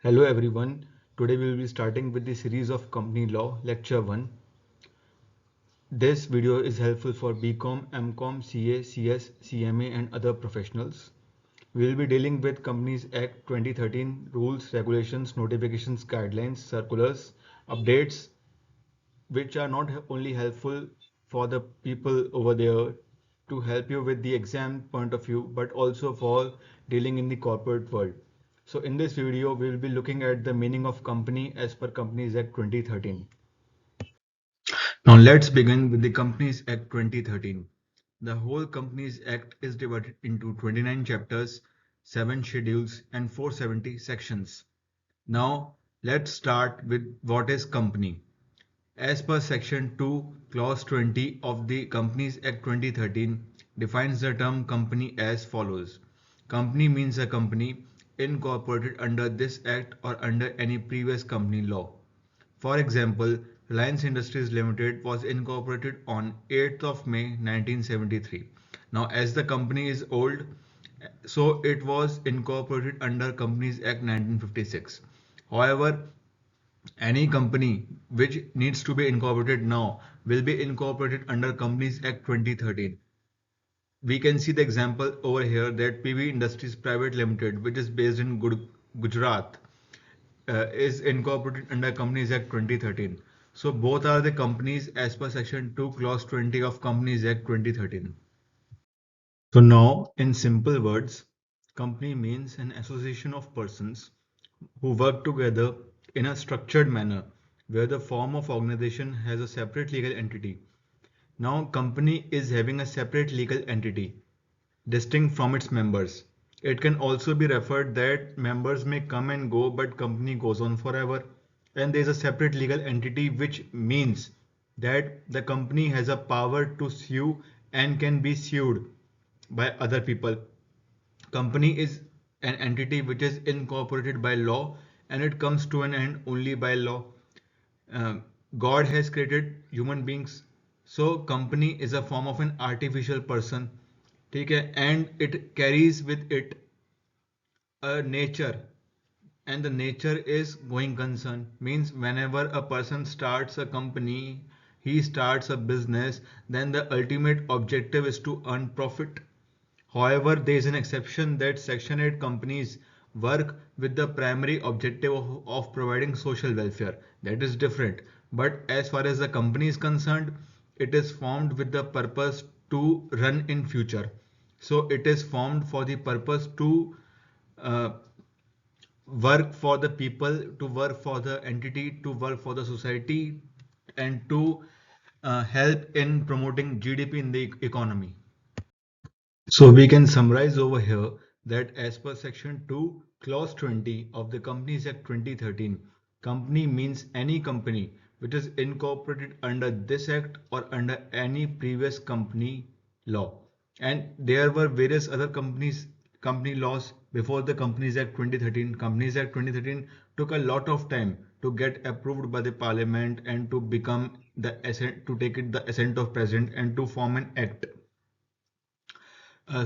Hello everyone. Today we will be starting with the series of Company Law, Lecture 1. This video is helpful for BCom, MCom, CA, CS, CMA and other professionals. We will be dealing with Companies Act 2013 rules, regulations, notifications, guidelines, circulars, updates, which are not only helpful for the people over there to help you with the exam point of view, but also for dealing in the corporate world. So in this video, we will be looking at the meaning of company as per Companies Act 2013. Now let's begin with the Companies Act 2013. The whole Companies Act is divided into 29 chapters, 7 schedules and 470 sections. Now let's start with what is company. As per Section 2, Clause 20 of the Companies Act 2013 defines the term company as follows. Company means a company incorporated under this Act or under any previous company law. For example, Reliance Industries Limited was incorporated on 8th of May 1973. Now, as the company is old, so it was incorporated under Companies Act 1956. However, any company which needs to be incorporated now will be incorporated under Companies Act 2013. We can see the example over here that PV Industries Private Limited, which is based in Gujarat, is incorporated under Companies Act 2013. So both are the companies as per Section 2 Clause 20 of Companies Act 2013. So now, in simple words, company means an association of persons who work together in a structured manner where the form of organization has a separate legal entity. Now, company is having a separate legal entity distinct from its members. It can also be referred that members may come and go, but company goes on forever. And there is a separate legal entity, which means that the company has a power to sue and can be sued by other people. Company is an entity which is incorporated by law and it comes to an end only by law. God has created human beings, so company is a form of an artificial person. Okay, and it carries with it a nature, and the nature is going concern, means whenever a person starts a company, he starts a business, then the ultimate objective is to earn profit. However, there is an exception that Section 8 companies work with the primary objective of providing social welfare. That is different. But as far as the company is concerned, it is formed with the purpose to run in future. So it is formed for the purpose to uh, work for the people, to work for the entity, to work for the society, and to help in promoting GDP in the economy. So we can summarize over here that as per Section 2, Clause 20 of the Companies Act 2013, company means any company which is incorporated under this act or under any previous company law. And there were various other company laws before the Companies Act 2013. Companies Act 2013 took a lot of time to get approved by the Parliament and to become the assent, to take it the assent of President and to form an act.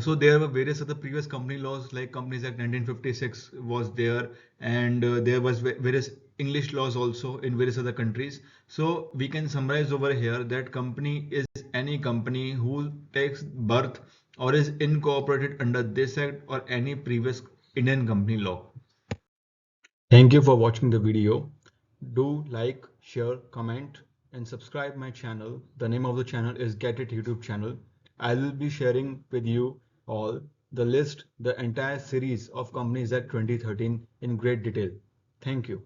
So there were various other previous company laws like Companies Act 1956 was there, and there was various English laws also in various other countries. So we can summarize over here that company is any company who takes birth or is incorporated under this act or any previous Indian company law. Thank you for watching the video. Do like, share, comment and subscribe my channel. The name of the channel is Get It YouTube channel. I will be sharing with you all the list, the entire series of Companies Act 2013 in great detail. Thank you.